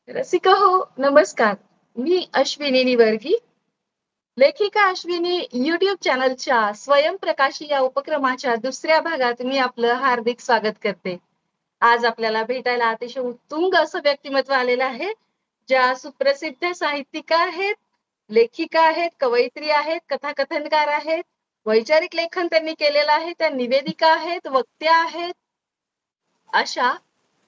रसिका हो, नमस्कार. मी अश्विनी निवर्गी, लेखिका अश्विनी YouTube चॅनलच्या स्वयंप्रकाशी या उपक्रमाच्या दुसऱ्या भागात मी आपलं हार्दिक स्वागत करते. आज आपल्याला भेटायला अतिशय उत्तुंग असं व्यक्तिमत्व आलेलं आहे, ज्या सुप्रसिद्ध साहित्यिका आहेत, लेखिका आहेत, कवयित्री आहेत, कथाकथनकार आहेत, वैचारिक लेखन त्यांनी केलेलं आहे, त्या निवेदिका आहेत, वक्त्या आहेत. अशा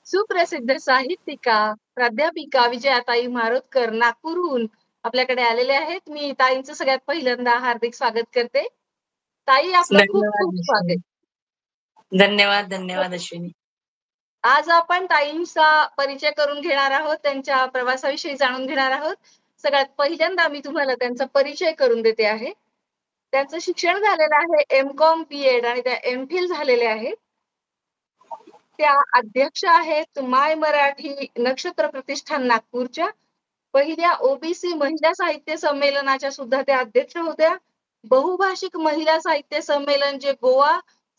सुप्रसिद्ध साहित्यिका, प्राध्यापिका विजयाताई मारोतकर नागपूरहून आपल्याकडे आलेले आहेत. मी ताईंचं सगळ्यात पहिल्यांदा हार्दिक स्वागत करते. ताई आपलं खूप धन्यवाद खूप अश्विनी. स्वागत. धन्यवाद अश्विनी. आज आपण ताईंचा परिचय करून घेणार आहोत, त्यांच्या प्रवासाविषयी जाणून घेणार आहोत. सगळ्यात पहिल्यांदा मी तुम्हाला त्यांचा परिचय करून देते आहे. त्यांचं शिक्षण झालेलं आहे एम.कॉम, बी.एड आणि त्या एम.फिल झालेले आहेत. त्या अध्यक्ष आहेत माय मराठी नक्षत्र प्रतिष्ठान नागपूरच्या. पहिल्या ओबीसी महिला साहित्य संमेलनाच्या सुद्धा त्या अध्यक्ष होत्या. बहुभाषिक महिला साहित्य संमेलन जे गोवा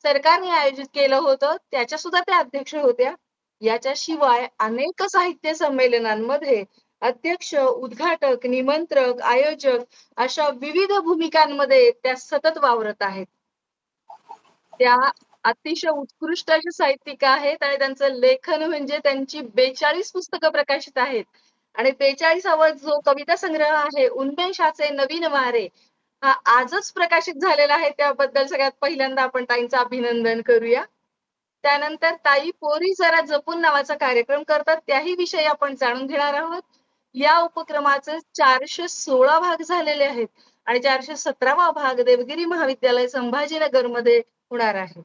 सरकारने आयोजित केलं होतं, त्याच्या सुद्धा त्या अध्यक्ष होत्या. याच्याशिवाय अनेक साहित्य संमेलनांमध्ये अध्यक्ष, उद्घाटक, निमंत्रक, आयोजक अशा विविध भूमिकांमध्ये त्या सतत वावरत आहेत. त्या अतिशय उत्कृष्ट अशा साहित्यिका आहेत आणि त्यांचं लेखन म्हणजे त्यांची 42 पुस्तकं प्रकाशित आहेत आणि 42वा जो कविता संग्रह आहे उन्मेषाचे नवीन वारे हा आजच प्रकाशित झालेला आहे. त्याबद्दल सगळ्यात पहिल्यांदा आपण ताईंचं अभिनंदन करूया. त्यानंतर ताई पोरी जरा जपून नावाचा कार्यक्रम करतात, त्याही विषयी आपण जाणून घेणार आहोत. या उपक्रमाचे 416 भाग झालेले आहेत आणि 417वा भाग देवगिरी महाविद्यालय संभाजीनगरमध्ये होणार आहे.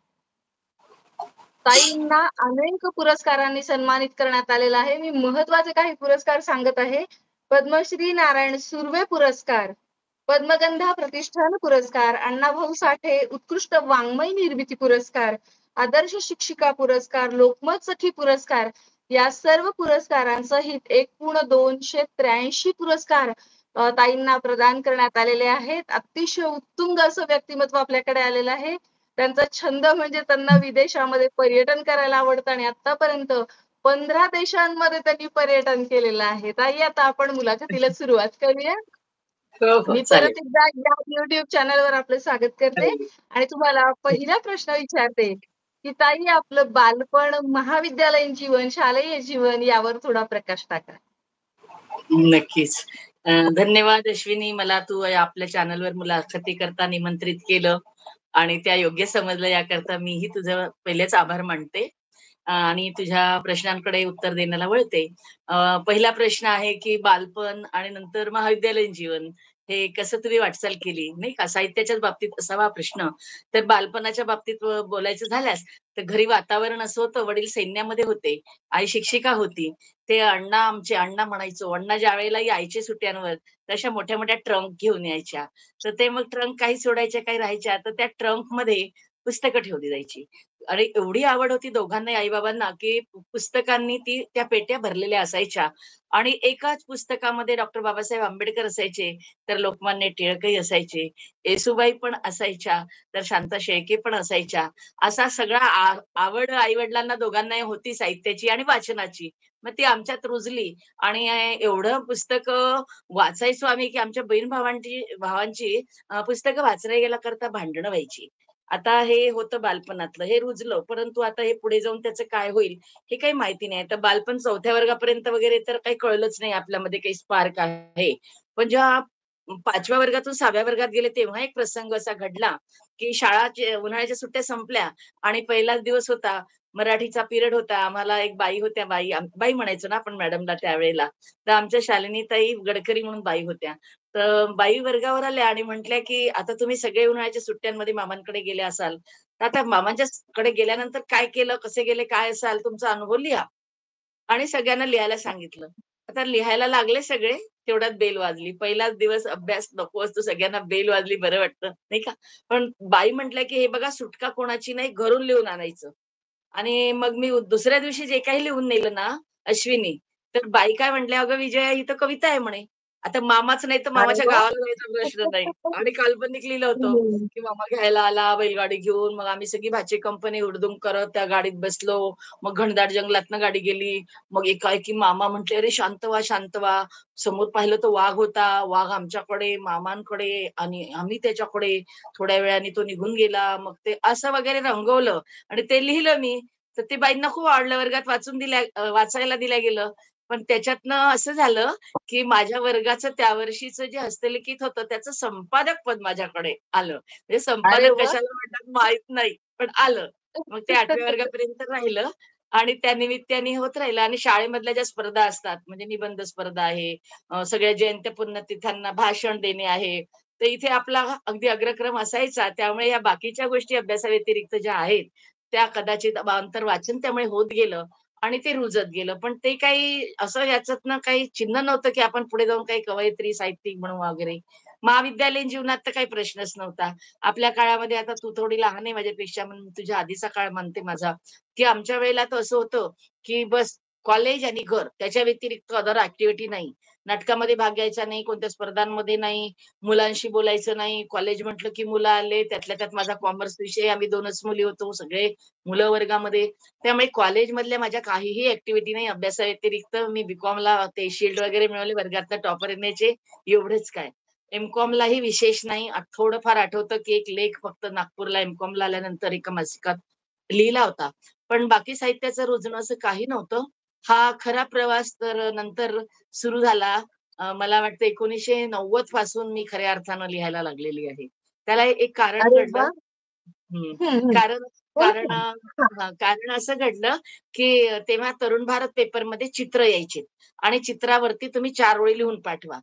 ताईंना अनेक पुरस्कारांनी सन्मानित करण्यात आलेलं आहे. मी महत्त्वाचे काही पुरस्कार सांगत आहे. पद्मश्री नारायण सुर्वे पुरस्कार, पद्मगंधा प्रतिष्ठान पुरस्कार, अण्णाभाऊ साठे उत्कृष्ट वाङ्मय निर्मिती पुरस्कार, आदर्श शिक्षिका पुरस्कार, लोकमत सखी पुरस्कार या सर्व पुरस्कारांसहित एकूण 283 पुरस्कार ताईंना प्रदान करण्यात आलेले आहेत. अतिशय उत्तुंग असं व्यक्तिमत्व आपल्याकडे आलेलं आहे. त्यांचा छंद म्हणजे त्यांना विदेशामध्ये पर्यटन करायला आवडतं आणि आतापर्यंत 15 देशांमध्ये त्यांनी पर्यटन केलेलं आहे. ताई आता आपण मुलाखतीला सुरुवात करूया. हो मी चालेल. परत एकदा या YouTube चॅनलवर आपलं स्वागत करते अरे, आणि तुम्हाला पहिला प्रश्न विचारते, की ताई आपलं बालपण, महाविद्यालयीन जीवन, शालेय जीवन यावर थोडा प्रकाश टाका. नक्कीच. धन्यवाद अश्विनी. मला तू आपल्या चॅनलवर मुलाखती करता निमंत्रित केलं आणि त्या योग्य समजलं याकरता मीही तुझं पहिलेच आभार मानते. आणि तुझ्या प्रश्नांकडे उत्तर देण्याला वळते. पहिला प्रश्न आहे की बालपण आणि नंतर महाविद्यालयीन जीवन हे कसं तुम्ही वाटचाल केली, नाही का? साहित्याच्याच बाबतीत असावा हा प्रश्न. तर बालपणाच्या बाबतीत बोलायचं झाल्यास, तर घरी वातावरण असं होतं, वडील सैन्यामध्ये होते, आई शिक्षिका होती. ते अण्णा आमचे अण्णा म्हणायचो. अण्णा ज्यावेळेला यायचे सुट्ट्यांवर, तशा मोठ्या-मोठ्या ट्रंक घेऊन यायच्या. तर ते मग ट्रंक काही सोडायच्या, काही राहायच्या. तर त्या ट्रंकमध्ये पुस्तकं ठेवली जायची. आणि एवढी आवड होती दोघांनाही आई-बाबांना, की पुस्तकांनी त्या पेट्या भरलेल्या असायच्या आणि एकाच पुस्तकामध्ये डॉक्टर बाबासाहेब आंबेडकर असायचे, तर लोकमान्य टिळकही असायचे, येसूबाई पण असायच्या, तर शांता शेळके पण असायच्या. असा सगळा आवड आई-वडिलांना दोघांनाही होती साहित्याची आणि वाचनाची. मग ती आमच्यात रुजली आणि एवढं पुस्तकं वाचायचो आम्ही, की आमच्या भावांची पुस्तकं वाचल्या गेल्याकरता भांडणं व्हायची. आता हे होतं बालपणातलं, हे रुजलं. परंतु आता हे पुढे जाऊन त्याचं काय होईल, हे काही माहिती नाही. तर बालपण 4थ्या वर्गापर्यंत वगैरे तर काही कळलंच नाही आपल्यामध्ये काही स्पार्क आहे. पण जेव्हा 5व्या वर्गातून 6व्या वर्गात गेले, तेव्हा एक प्रसंग असा घडला, की उन्हाळ्याच्या सुट्ट्या संपल्या आणि पहिलाच दिवस होता. मराठीचा पिरियड होता. आम्हाला एक बाई होत्या, बाई म्हणायचो ना आपण मॅडमला त्यावेळेला. तर आमच्या शालिनीताई गडकरी म्हणून बाई होत्या. तर बाई वर्गावर आल्या आणि म्हटल्या, की "आता तुम्ही सगळे उन्हाळ्याच्या सुट्ट्यांमध्ये मामांकडे गेले असाल, तर आता मामांच्या कडे गेल्यानंतर काय केलं, कसे गेले, काय असाल तुमचा अनुभव लिहा." आणि सगळ्यांना लिहायला सांगितलं. आता लिहायला लागले सगळे, तेवढ्यात बेल वाजली. पहिलाच दिवस अभ्यास नको असतो, सगळ्यांना बेल वाजली बरं वाटतं, नाही का? पण बाई म्हटल्या, की "हे बघा सुटका कोणाची नाही, घरून लिहून आणायचं." आणि मग मी दुसऱ्या दिवशी जे काही लिहून नेलं ना अश्विनी, तर बाई काय म्हटल्या, "अगं विजया ही तर कविता आहे" म्हणे. आता मामाच नाही तर अरे मामाच्या वाह! गावाला जायचा प्रश्न नाही. आणि काल्पनिक लिहिलं होतं, हं. की मामा घ्यायला आला बैलगाडी घेऊन. मग आम्ही सगळी भाची कंपनी हुडदुंग करत त्या गाडीत बसलो. मग घनदाट जंगलातनं गाडी गेली. मग एकाएकी मामा म्हटले, "अरे शांत व्हा, शांत व्हा." समोर पाहिलं तर वाघ होता. वाघ आमच्याकडे, मामांकडे आणि आम्ही त्याच्याकडे. थोड्या वेळाने तो निघून गेला. मग ते असं वगैरे रंगवलं आणि ते लिहिलं मी. तर ते बाईंना खूप आवडलं. वर्गात वाचायला दिल्या गेलं. पण त्याच्यातनं असं झालं, की माझ्या वर्गाचं त्या वर्षीचं जे हस्तलिखित होतं त्याचं संपादक पद माझ्याकडे आलं. म्हणजे अरे संपादक वाह! कशाला म्हणतात माहीत नाही, पण आलं. मग ते 8व्या वर्गापर्यंत राहिलं आणि त्या निमित्ताने होत राहिलं आणि शाळेमधल्या ज्या स्पर्धा असतात, म्हणजे निबंध स्पर्धा आहे, सगळ्या जयंत्या पुण्यतिथ्यांना भाषण देणे आहे. तर इथे आपला अगदी अग्रक्रम असायचा. त्यामुळे या बाकीच्या गोष्टी अभ्यासाव्यतिरिक्त ज्या आहेत, त्या कदाचित आंतरवाचन त्यामुळे होत गेलं. आणि ते रुजत गेलं. पण ते काही असं याच्यातनं काही चिन्ह नव्हतं, की आपण पुढे जाऊन काही कवयित्री, साहित्यिक बनू वगैरे. महाविद्यालयीन जीवनात तर काही प्रश्नच नव्हता. आपल्या काळामध्ये आता तू थोडी लहान आहे माझ्यापेक्षा म्हणून तुझ्या आधीचा काळ मानते माझा, की आमच्या वेळेला तर असं होतं, की बस कॉलेज आणि घर त्याच्या व्यतिरिक्त अदर ॲक्टिव्हिटी नाही. नाटकामध्ये भाग घ्यायचा नाही, कोणत्या स्पर्धांमध्ये नाही, मुलांशी बोलायचं नाही. कॉलेज म्हटलं की मुलं आले, त्यातल्या त्यात माझा कॉमर्स विषय, आम्ही 2च मुली होतो, सगळे मुलं वर्गामध्ये. त्यामुळे कॉलेजमधल्या माझ्या काहीही ॲक्टिव्हिटी नाही अभ्यासाव्यतिरिक्त. मी बी-कॉमला ते शील्ड वगैरे मिळवले, वर्गातनं टॉपर येण्याचे, एवढंच काय. एम-कॉमलाही विशेष नाही. थोडंफार आठवतं, की एक लेख फक्त नागपूरला एम-कॉमला आल्यानंतर एका मासिकात लिहिला होता. पण बाकी साहित्याचं रुजणं असं काही नव्हतं. हा खरा प्रवास तर नंतर सुरू झाला. मला वाटतं 1990 पासून मी खऱ्या अर्थानं लिहायला लागलेली आहे. त्याला एक कारण अरे घडलं. वाह! हं. हं, हं. कारण कारण बोला ना. हां. कारण असं घडलं, की तेव्हा तरुण भारत पेपरमध्ये चित्र यायचे आणि चित्रावरती तुम्ही 4 ओळी लिहून पाठवा.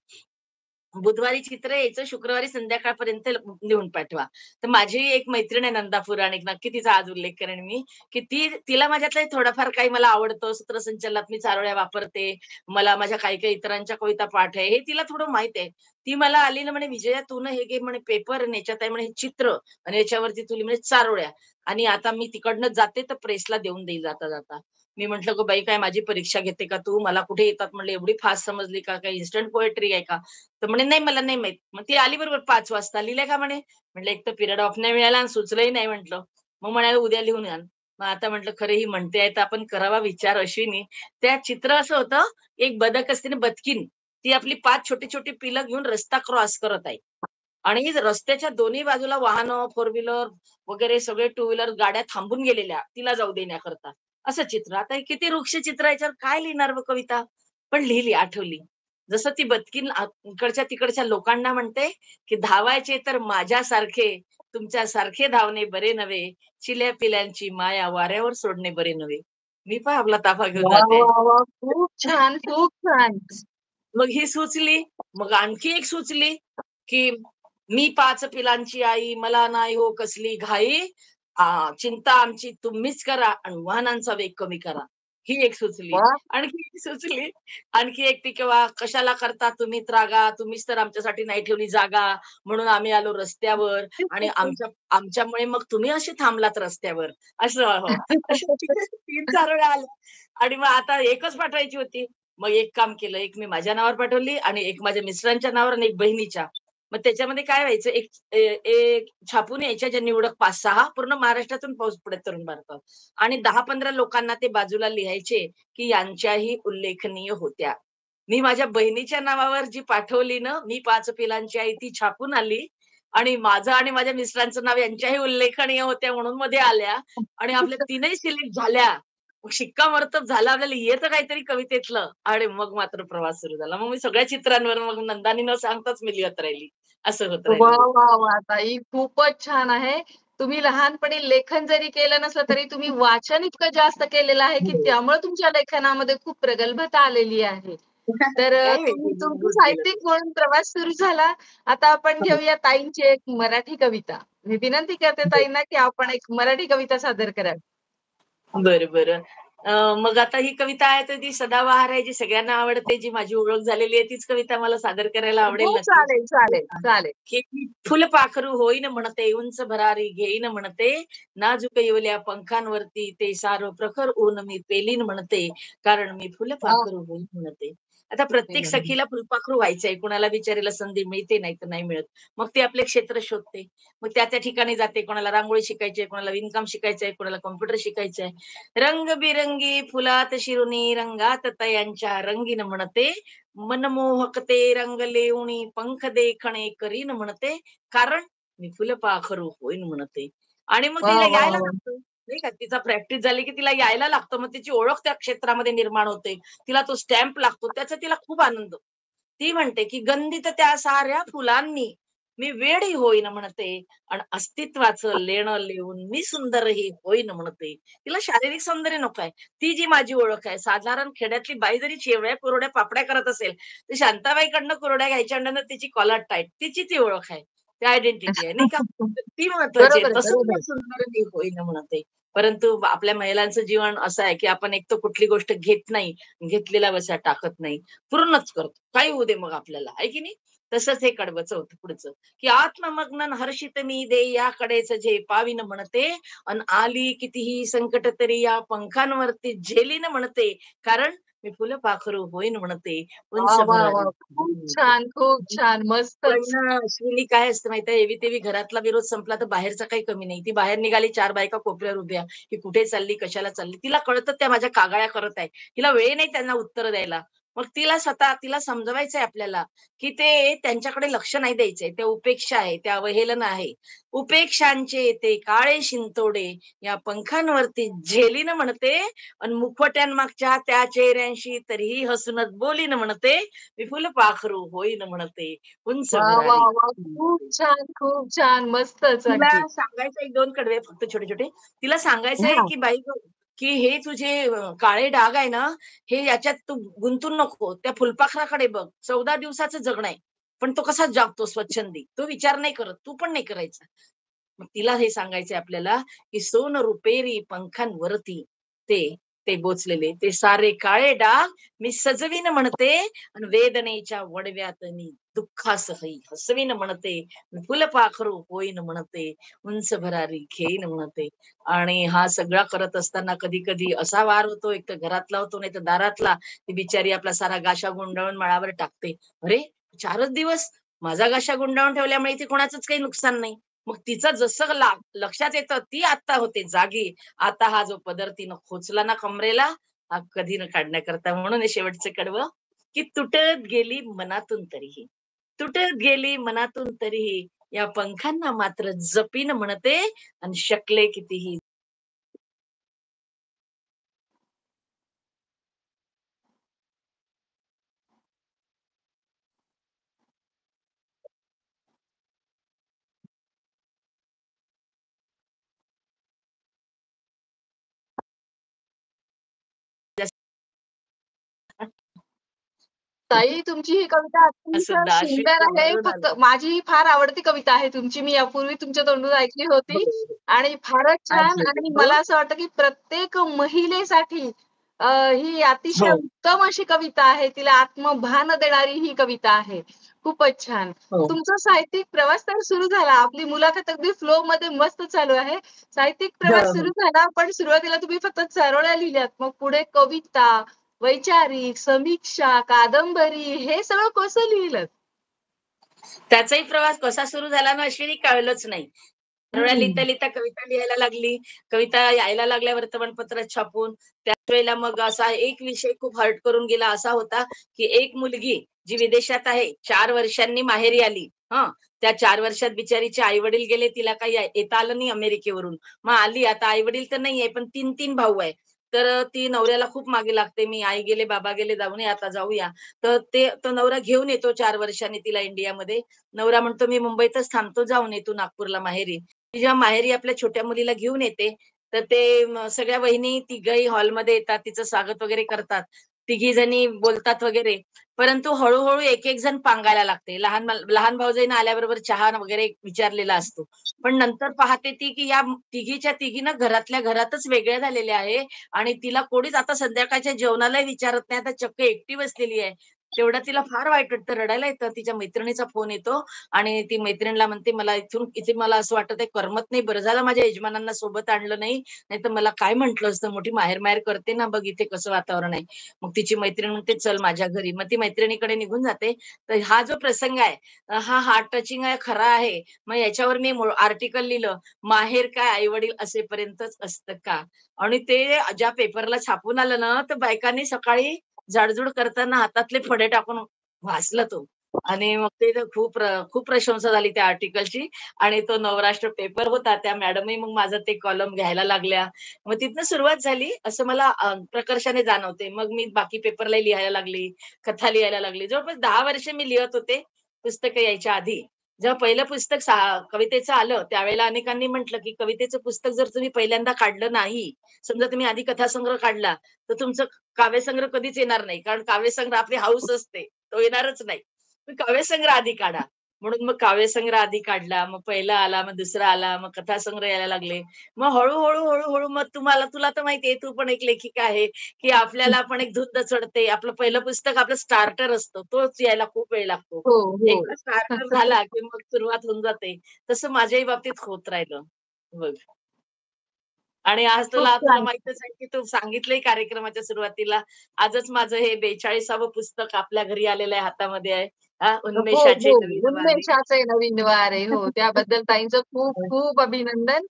बुधवारी चित्र यायचं, शुक्रवारी संध्याकाळपर्यंत लिहून पाठवा. तर माझी एक मैत्रीण आहे नंदा पुराणिक, नक्की तिचा आज उल्लेख करेन मी, की तिला माझ्यातलं थोडंफार काही मला आवडतं. सूत्रसंचालनात मी चारोळ्या वापरते. मला माझ्या काही-काही इतरांच्या कविता पाठ आहे. हे तिला थोडं माहीत आहे. ती मला आली ना म्हणे, "विजया तू ना हे घे म्हणे पेपर आणि याच्यात आहे म्हणे चित्र आणि याच्यावरती तू लिही म्हणे चारोळ्या आणि आता मी तिकडनं जाते तर प्रेसला देऊन देईल जाता-जाता." मी म्हटलं, "गं बाई काय माझी परीक्षा घेते का तू? मला कुठे येतात?" म्हणलं, "एवढी फास्ट समजली का? काही इन्स्टंट पोएट्री आहे का?" तर म्हणे, "नाही, मला नाही माहीत." मग ती आली बरोबर 5 वाजता. "लिहिलंय का?" म्हणे. म्हटलं, "एक तर पिरियड ऑफ नाही मिळाला आणि सुचलंही नाही" म्हटलं. मग म्हणाले, "उद्या लिहून आण." मग आता म्हटलं, "खरं ही म्हणते आहे तर आपण करावा विचार." अश्विनी, त्या चित्र असं होतं, एक बदक असते ना बदकीन, ती आपली 5 छोटी-छोटी पिलं घेऊन रस्ता क्रॉस करत आहे. आणि रस्त्याच्या दोन्ही बाजूला वाहनं, फोर व्हीलर वगैरे सगळे टू व्हीलर गाड्या थांबून गेलेल्या, तिला जाऊ देण्याकरता. असं चित्र. आता हे किती वृक्ष चित्र याच्यावर काय लिहिणार मग कविता? पण लिहिली, आठवली. जसं ती बदकीन इकडच्या तिकडच्या लोकांना म्हणते, की धावायचे तर माझ्यासारखे, तुमच्यासारखे धावणे बरे नव्हे. चिल्या-पिल्यांची माया वाऱ्यावर सोडणे बरे नव्हे. मी पण आपला ताफा घेऊन वाह, जाते. वाह, वाह! खूप छान, खूप छान. मग ही सुचली. मग आणखी एक सुचली, की मी 5 पिलांची आई, मला नाही हो कसली घाई. चिंता आमची तुम्हीच करा आणि वाहनांचा वेग कमी करा. ही एक सुचली. वाह! आणखी एक सुचली. आणखी एक ती केव्हा कशाला करता तुम्ही त्रागा, तुम्हीच तर आमच्यासाठी नाही ठेवली जागा, म्हणून आम्ही आलो रस्त्यावर आणि आमच्यामुळे मग तुम्ही असे थांबलात रस्त्यावर. असं हो. अशा 3-4 वेळा आल्या आणि मग आता एकच पाठवायची होती. मग एक काम केलं, एक मी माझ्या नावावर पाठवली आणि एक माझ्या मिस्टरांच्या नावावर आणि एक बहिणीच्या. मग त्याच्यामध्ये काय व्हायचं, एक छापून यायच्या ज्या निवडक 5-6 पूर्ण महाराष्ट्रातून पाऊस पडत तरुण भारतात आणि 10-15 लोकांना ते बाजूला लिहायचे, की यांच्याही उल्लेखनीय होत्या. मी माझ्या बहिणीच्या नावावर जी पाठवली ना, मी 5 पिलांची आई ती छापून आली आणि माझं आणि माझ्या मिस्टरांचं नाव यांच्याही उल्लेखनीय होत्या म्हणून मध्ये आल्या आणि आपल्या 3ही सिलेक्ट झाल्या. मग शिक्कामोर्तब झालं आपल्याला येतं काहीतरी कवितेतलं आणि मग मात्र प्रवास सुरू झाला. मग मी सगळ्या चित्रांवर मग नंदानी न सांगताच मी लिहत राहिली. असं होत वाह, राहिलं. वाह, वाह! ताई खूपच छान आहे. तुम्ही लहानपणी लेखन जरी केलं नसलं, तरी तुम्ही वाचन इतकं जास्त केलेलं आहे, की हो. त्यामुळे तुमच्या लेखनामध्ये खूप प्रगल्भता आलेली आहे. तर काय तुम्ही माहिती तुमची होत गेलं ते. साहित्यिक म्हणून प्रवास सुरू झाला. आता आपण हो. घेऊया ताईंची एक मराठी कविता. मी विनंती करते ताईंना, की आपण एक मराठी कविता सादर करावी. बरं, बरं. मग आता ही कविता आहे तर ती सदाबहार आहे, जी सगळ्यांना आवडते, जी माझी ओळख झालेली आहे, तीच कविता मला सादर करायला हो, आवडेल नक्कीच. चालेल, चालेल, चालेल. की फुलपाखरू होईन म्हणते, उंच भरारी घेईन म्हणते, नाजूक येवल्या पंखांवरती ते सारं प्रखर ऊन मी पेलीन म्हणते, कारण मी वाह! फुलपाखरू होईन म्हणते. आता ते प्रत्येक बरोबर. सखीला फुलपाखरू व्हायचंय, कुणाला बिचारीला संधी मिळते नाही तर नाही मिळत. मग ती आपले क्षेत्र शोधते. मग त्या ठिकाणी जाते. कोणाला रांगोळी शिकायची आहे, कोणाला विणकाम शिकायचंय, कोणाला कॉम्प्युटर शिकायचंय. रंगबिरंगी फुलात शिरुनी रंगात तयांच्या रंगीन म्हणते, मनमोहक ते रंग लेवणी पंख देखणे करीन म्हणते, कारण मी फुलपाखरू होईन म्हणते. आणि मग वाह! तिला वाह! यायला वाह! लागतं. नाही का, तिचा प्रॅक्टिस झाली की तिला यायला लागतं. मग तिची ओळख त्या क्षेत्रामध्ये निर्माण होते. तिला तो स्टॅम्प लागतो. त्याचा तिला खूप आनंद. ती म्हणते, की गंधित त्या साऱ्या फुलांनी मी वेडी होईन म्हणते आणि अस्तित्वाचं लेणं लिहून मी सुंदरही होईन म्हणते. तिला शारीरिक सौंदर्य नको आहे. ती जी माझी ओळख आहे. साधारण खेड्यातली बाई जरी चिवड्या कुरड्या पापड्या करत असेल, तर शांताबाईकडनं कुरड्या घ्यायच्या आणि तिची कॉलर टाईट. तिची ती ओळख आहे. ती आयडेंटिटी आहे नाही का? तर ती महत्वाची आहे. बरोबर आहे, तसंच बरोबर मी आहे. सुंदरही होईन म्हणते. परंतु आपल्या महिलांचं जीवन असं आहे, की आपण एक तर कुठली गोष्ट घेत नाही, घेतलेला वसा टाकत नाही. पूर्णच करतो. काही होऊ दे मग आपल्याला, आहे की नाही? तसंच हे कडवंच होतं पुढचं, की आत्ममग्न हर्षित मी दे याकडेच झेपावीन म्हणते अन आली कितीही संकट तरी या पंखांवरती झेलीन म्हणते, कारण मी फुलपाखरू होईन म्हणते, उंच वाह! वाह! वाह! भरारी खूप घेईन म्हणते. छान, खूप छान. पण मस्तच. ना अश्विनी काय असतं माहितीये, एवी तेवी घरातला विरोध संपला तर बाहेरचा काही कमी नाही. ती बाहेर निघाली, 4 बायका कोपऱ्यावर उभ्या, की कुठे चालली, कशाला चालली. तिला कळतं त्या माझ्या कागाळ्या करत आहे. तिला वेळ नाही त्यांना उत्तर द्यायला. मग तिला स्वतः तिला समजवायचंय आपल्याला, की ते त्यांच्याकडे लक्ष नाही द्यायचंय. त्या उपेक्षा आहे, त्या अवहेलना आहे. उपेक्षांचे ते काळे शिंतोडे या पंखांवरती झेलीन म्हणते अन् मुखवट्यांमागच्या त्या चेहऱ्यांशी तरीही हसूनच बोलीन म्हणते, मी फुलपाखरू होईन म्हणते. उंच वाह! वाह! भरारी. वाह! खूप छान, खूप छान. मस्तच तिला अगदी. सांगायचं 1-2 कडवे फक्त छोटे-छोटे. तिला सांगायचंय, हां. की "बाई गं, की हे तुझे काळे डाग आहे ना, हे याच्यात तू गुंतून नको. त्या फुलपाखराकडे बघ. 14 दिवसाचं जगणं आहे. पण तो कसा जागतो स्वच्छंदी. तो विचार नाही करत. तू पण नाही करायचा." मग तिला हे सांगायचंय आपल्याला, की "सोन रुपेरी पंखांवरती ते ते बोचलेले ते सारे काळे डाग मी सजवीन म्हणते आणि वेदनेच्या वडव्यात मी दुःखासही हसवीन म्हणते. फुलपाखरू होईन म्हणते, उंच भरारी घेईन म्हणते." आणि हा सगळा करत असताना कधी-कधी असा वार होतो, एक तर घरातला होतो, नाहीतर दारातला. ती बिचारी आपला सारा गाशा गुंडाळून मळावर टाकते. अरे, 4च दिवस माझा गाशा गुंडाळून ठेवल्यामुळे इथे कोणाचंच काही नुकसान नाही. मग तिचं जसं लक्षात येतं, ती आता होते जागी. आता हा जो पदर तिनं खोचला ना कमरेला, हा कधी न काढण्याकरता. म्हणून हे शेवटचं कडवं, की तुटत गेली मनातून तरीही. तुटत गेली मनातून तरीही या पंखांना मात्र जपीन म्हणते आणि शकले कितीही ताई तुमची ही कविता अतिशय सुद्धा सुंदर अश्विनीला आहे. भरून फक्त आलं. माझी ही फार आवडती कविता आहे तुमची. मी यापूर्वी तुमच्या तोंडून ऐकली हो, होती हो. आणि फारच छान ऐकलेली. आणि हो, मला असं वाटतं, की प्रत्येक महिलेसाठी ही अतिशय हो, उत्तम अशी कविता आहे. तिला आत्मभान देणारी ही कविता आहे. खूपच छान. हो. तुमचा साहित्यिक प्रवास तर सुरू झाला. आपली मुलाखत अगदी फ्लोमध्ये मस्त चालू आहे. साहित्यिक हो, प्रवास हो. सुरू झाला, पण सुरुवातीला तुम्ही फक्त चारोळ्या लिहिल्यात. मग पुढे कविता, वैचारिक, समीक्षा, कादंबरी हे सगळं कसं लिहिलंत? त्याचाही प्रवास कसा सुरू झाला ना अश्विनी कळलंच नाही. चारोळ्या हं. लिहिता-लिहिता कविता लिहायला लागली. कविता यायला लागल्या वर्तमानपत्रात छापून. त्याच वेळेला मग असा एक विषय खूप हर्ट करून गेला असा होता, की एक मुलगी जी विदेशात आहे, 4 वर्षांनी माहेरी आली. हं. त्या 4 वर्षात बिचारीचे आई-वडील गेले. तिला काही येता आलं नाही अमेरिकेवरून. मग आली आता आई-वडील तर नाहीये, पण 3-3 भाऊ आहे. तर ती नवऱ्याला खूप मागे लागते. "मी आई गेले, बाबा गेले, जाऊन या आता जाऊया." तर तो नवरा घेऊन येतो 4 वर्षांनी तिला इंडियामध्ये. नवरा म्हणतो, "मी मुंबईतच थांबतो, जाऊन ये तू नागपूरला माहेरी." ती जेव्हा माहेरी आपल्या छोट्या मुलीला घेऊन येते, तर ते सगळ्या वहिनी तिघही हॉलमध्ये येतात. तिचं स्वागत वगैरे करतात. तिघी जणी बोलतात वगैरे. परंतु हळू-हळू एक-एक जण पांगायला लागते. लहान भाऊजाईनं आल्याबरोबर चहा वगैरे विचारलेला असतो. पण नंतर पाहते ती, की या तिघीच्या तिघी ना घरातल्या घरातच वेगळ्या झालेल्या आहे आणि तिला कोणीच आता संध्याकाळच्या जेवणालाही विचारत नाही. आता चक्क एकटी बसलेली आहे. तेवढा तिला फार वाईट वाटतं, रडायला येतं. तिच्या मैत्रिणीचा फोन येतो आणि ती मैत्रिणीला म्हणते, "मला इथे मला असं वाटत आहे करमत नाही. बरं झालं माझ्या यजमानांना सोबत आणलं नाही. नाहीतर मला काय म्हटलं असतं. मोठी माहेर-माहेर करते ना, बघ इथे कसं वातावरण आहे." मग तिची मैत्रीण म्हणते, "चल माझ्या घरी." मग ती मैत्रिणीकडे निघून जाते. तर हा जो प्रसंग आहे, हा हार्ट टचिंग आहे, खरा आहे. मग याच्यावर मी आर्टिकल लिहिलं, "माहेर काय आई-वडील असेपर्यंतच असतं का?" आणि ते ज्या पेपरला छापून आलं ना, तर बायकांनी सकाळी झाडझूड करताना हातातले फडे टाकून वाचला तो. आणि मग ते तर खूप प्रशंसा झाली त्या आर्टिकलची आणि तो नवराष्ट्र पेपर होता. त्या मॅडमही मग माझं ते कॉलम घ्यायला लागल्या. मग तिथनं सुरुवात झाली असं मला प्रकर्षाने जाणवते. मग मी बाकी पेपरलाही लिहायला लागली, कथा लिहायला लागली. जवळपास 10 वर्ष मी लिहत होते पुस्तकं यायच्या आधी. जेव्हा पहिलं पुस्तक कवितेचं आलं, त्यावेळेला अनेकांनी म्हटलं, की कवितेचं पुस्तक जर तुम्ही पहिल्यांदा काढलं नाही, समजा तुम्ही आधी कथासंग्रह काढला, तर तुमचं काव्यसंग्रह कधीच येणार नाही. कारण काव्यसंग्रह आपली हौस असते. तो येणारच नाही. तुम्ही काव्यसंग्रह आधी काढा. म्हणून मग काव्यसंग्रह आधी काढला. मग पहिला आला, मग दुसरा आला, मग कथासंग्रह यायला लागले. मग हळू-हळू मग तुला तर माहिती आहे, तू पण एक लेखिका आहे, की आपल्याला पण एक धुंद चढते. आपलं पहिलं पुस्तक आपलं स्टार्टर असतं. तोच यायला खूप वेळ लागतो. हो, हो. एकदा स्टार्टर झाला, की मग सुरुवात होऊन जाते. तसं माझ्याही बाबतीत होत राहिलं. बघ. आणि आज खूप तुला तुला छान. माहीतच आहे, की तू सांगितलंही कार्यक्रमाच्या सुरुवातीला. आजच माझं हे 42वं पुस्तक आपल्या घरी आलेलं आहे, हातामध्ये आहे. हो, उन्मेषाचे हो. नवीन वारे. उन्मेषाचे नवीन वारे. हो, त्याबद्दल ताईंचं खूप खूप अभिनंदन.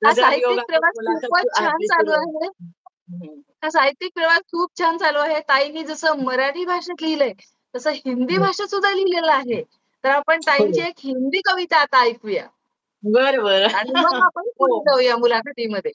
हा नगरयोग साहित्यिक आपण प्रवास मुलाखत खूपच छान आपली चालू सुरू आहे. आहे. हं. हा साहित्यिक प्रवास खूप छान चालू आहे. ताईंनी जसं मराठी भाषेत लिहिलंय, तसं हिंदी भाषेत सुद्धा लिहिलेलं आहे. तर आपण ताईंची हो. एक हिंदी कविता आता ऐकूया बरं, बरं. आणि मग आपण पुढे हो. जाऊया मुलाखतीमध्ये.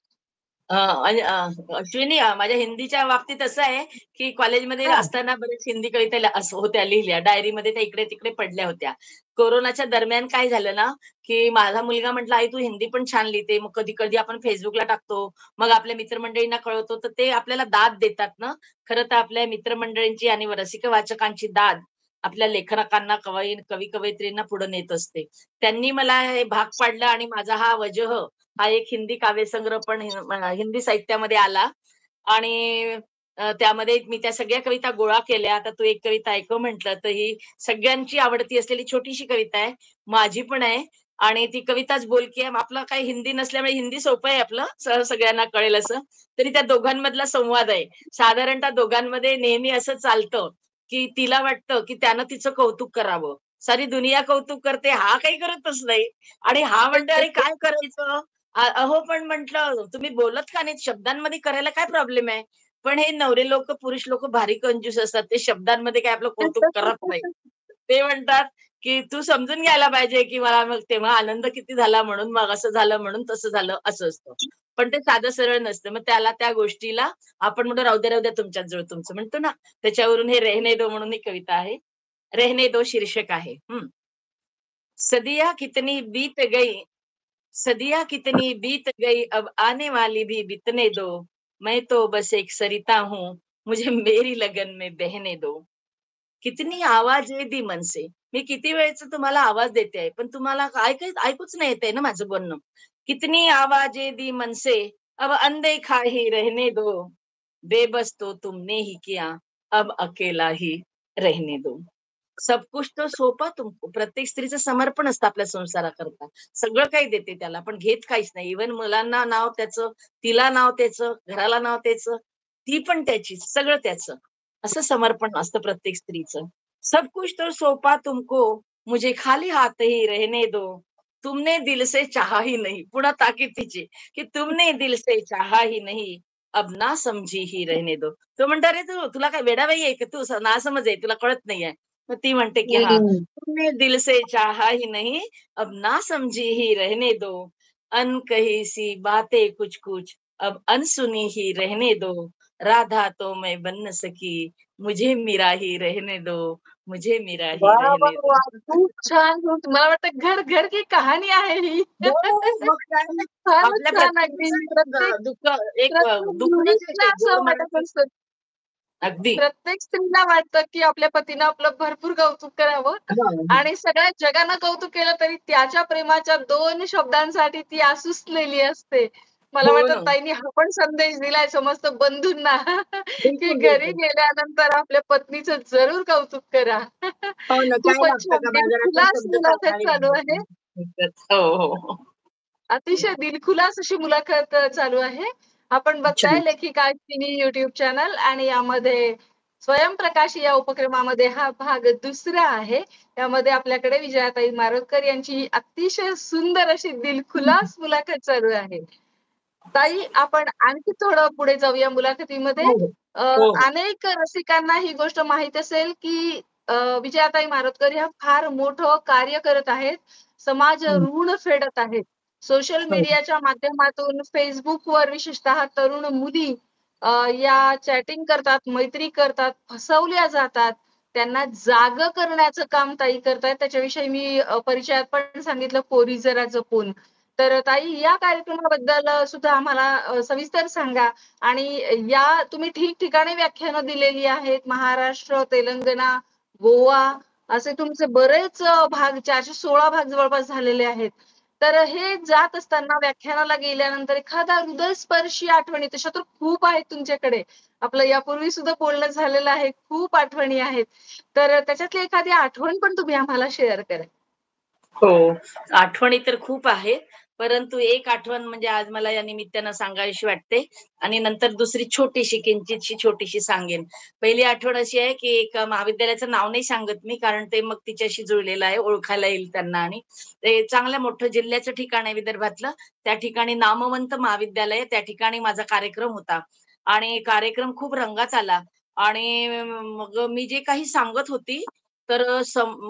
आणि ॲक्चुअली माझ्या हिंदीच्या बाबतीत असं आहे, की कॉलेजमध्ये हां. असताना बरेच हिंदी कविता होत्या लिहिल्या. डायरीमध्ये त्या इकडे-तिकडे पडल्या होत्या. कोरोनाच्या दरम्यान काय झालं ना, की माझा मुलगा म्हटला, "आई तू हिंदी पण छान लिहिते." मग कधी-कधी आपण Facebookला टाकतो. मग आपल्या मित्रमंडळींना कळवतो, तर ते आपल्याला दाद देतात ना. खरं तर आपल्या मित्रमंडळींची आणि रसिक वाचकांची दाद आपल्या लेखकांना, कवी-कवयित्रींना पुढे नेत असते. त्यांनी मला हे भाग पाडलं आणि माझा हा वजह हा एक हिंदी काव्यसंग्रह पण हिंदी साहित्यामध्ये आला आणि त्यामध्ये मी त्या सगळ्या कविता गोळा केल्या. आता तू एक कविता ऐकव म्हटलं, तर ही सगळ्यांची आवडती असलेली छोटीशी कविता आहे. माझी पण आहे आणि ती कविताच बोलकी आहे. आपलं काही हिंदी नसल्यामुळे हिंदी सोपं आहे आपलं, सगळ्यांना कळेल असं. तरी त्या दोघांमधला संवाद आहे. साधारणतः दोघांमध्ये नेहमी असं चालतं, की तिला वाटतं, की त्यानं तिचं कौतुक करावं. सारी दुनिया कौतुक करते, हा काही करतच नाही आणि हा म्हणतो, "अरे काय करायचं?" अहो, पण म्हटलं, "तुम्ही बोलत का नाहीत? शब्दांमध्ये करायला काय प्रॉब्लेम आहे?" पण हे नवरे लोकं, पुरुष लोकं भारी कंजूस असतात. ते शब्दांमध्ये काय आपलं कौतुक करत नाही. ते म्हणतात, की "तू समजून घ्यायला पाहिजे, की मला मग तेव्हा आनंद किती झाला म्हणून मग असं झालं, म्हणून तसं झालं." असं असतं. पण ते साधं सरळ नसतं. मग त्याला त्या गोष्टीला आपण म्हणतो, "राहू द्या तुमच्याच जवळ तुमचं." म्हणतो ना, त्याच्यावरून हे रहने दो म्हणून ही कविता आहे. रहने दो शीर्षक आहे. सदियाँ कितनी बीत गई सदियाँ कितनी बीत गई अब आने वाली भी बीतने दो मैं तो बस एक सरिता हूँ मुझे मेरी लगन में बहने दो कितनी आवाज दी मन से मी किती वेळचं तुम्हाला आवाज देते आहे पण तुम्हाला ऐकूच नाही येते ना माझं बोलणं कितनी आवाजें दी मन से अब अनदेखा ही रहने दो बेबस तो तुमने ही किया अब अकेला ही रहने दो सब कुछ तो सोपा तुमको. प्रत्येक स्त्रीचं समर्पण असतं आपल्या संसाराकरता. सगळं काही देते त्याला, पण घेत काहीच नाही. इव्हन मुलांना नाव त्याचं, तिला नाव त्याचं, घराला नाव त्याचं, ती पण त्याचीच, सगळं त्याचं. असं समर्पण असतं प्रत्येक स्त्रीचं. सब कुछ तो सोपा तुमको, मुझे खाली हाथ ही रहने दो. तुमने दिल से चाहा ही नहीं. पुन्हा ताकीद तिची, की तुमने दिल से चाहा ही नहीं, अब नासमझी ही रहने दो. तो म्हणतो, "अरे तुला काय वेडावाई आहे का? तू नासमज आहे, तुला कळत नाहीये." मग ती म्हणते, की "हां, हं. तुमने दिल से चाहा ही नहीं, अब नासमझी ही रहने दो. अनकही सी बातें कुछ-कुछ, अब अनसुनी ही रहने दो. राधा तो मैं बन न सकी, मुझे मीरा ही रहने दो, मुझे मीरा ही वाह, वाह, रहने दो." वाह! खूप छान. खूप मला वाटतं घर-घर की कहाणी आहे ही. हो, मग काय फारच आपल्या छान अगदी. प्रत्येकाचं एक प्रत्येक दुःख एक प्रत्येक दुःख मुलीला नसायचे, गोड असं वाटत म्हणायचे. असतं. अगदी. प्रत्येक स्त्रीला वाटतं, की आपल्या पतीनं आपलं भरपूर कौतुक करावं हां. आणि सगळ्या जगानं कौतुक केलं तरी त्याच्या प्रेमाच्या 2 शब्दांसाठी ती आसुसलेली असते. मला हो वाटतं ना. ताईंनी हा पण संदेश दिलाय समस्त बंधूंना, की बिलकुल, घरी बिलकुल. गेल्यानंतर आपल्या पत्नीचं जरूर कौतुक करा. हो ना, काय खूपच लागतं छान का बाजारातून दिलखुलास शब्द मुलाखत सांगणारी चालू आहे. माणसं. हो, हो. अतिशय दिलखुलास अशी मुलाखत चालू आहे. आपण बघताय छान. लेखिका अश्विनी YouTube चॅनल आणि यामध्ये स्वयंप्रकाश या उपक्रमामध्ये हा भाग दुसरा आहे. त्यामध्ये आपल्याकडे विजयाताई मारोतकर यांची अतिशय सुंदर अशी दिलखुलास मुलाखत चालू आहे. ताई, आपण आणखी थोडं पुढे जाऊया मुलाखतीमध्ये. हो, हो. अ, हो, हो. अनेक रसिकांना ही गोष्ट माहीत असेल, की विजयाताई मारोतकर ह्या फार मोठं कार्य करत आहेत. समाज हं. ऋण फेडत आहेत. सोशल हो. मीडियाच्या माध्यमातून Facebookवर विशेषतः तरुण मुली या चॅटिंग करतात, मैत्री करतात, फसवल्या जातात. त्यांना जागं करण्याचं काम ताई करतायत. त्याच्याविषयी मी परिचयात पण सांगितलं, पोरी जरा जपून. तर ताई या कार्यक्रमाबद्दल सुद्धा आम्हाला सविस्तर सांगा आणि या तुम्ही ठिकठिकाणी व्याख्यानं दिलेली आहेत. महाराष्ट्र, तेलंगणा, गोवा असे तुमचे बरेच भाग 416 भाग जवळपास झालेले आहेत. तर हे जात असताना व्याख्यानाला गेल्यानंतर एखादा हृदयस्पर्शी आठवणी तशा तर खूप आहेत तुमच्याकडे. आपलं यापूर्वी सुद्धा बोलणं झालेलं आहे. खूप आठवणी आहेत. तर त्याच्यातली एखादी आठवण पण तुम्ही आम्हाला शेअर करा. हो. आठवणी तर खूप आहेत. परंतु एक आठवण म्हणजे आज मला या निमित्तानं सांगावीशी वाटते आणि नंतर दुसरी छोटीशी, किंचितशी छोटीशी सांगेन. पहिली आठवण अशी आहे, की एक महाविद्यालयाचं नाव नाही सांगत मी, कारण ते मग तिच्याशी जुळलेलं आहे, ओळखायला येईल त्यांना आणि ते चांगलं मोठं जिल्ह्याचं ठिकाण आहे विदर्भातलं. त्या ठिकाणी नामवंत महाविद्यालय आहे. त्या ठिकाणी माझा कार्यक्रम होता आणि कार्यक्रम खूप रंगात आला आणि मग मी जे काही सांगत होती, तर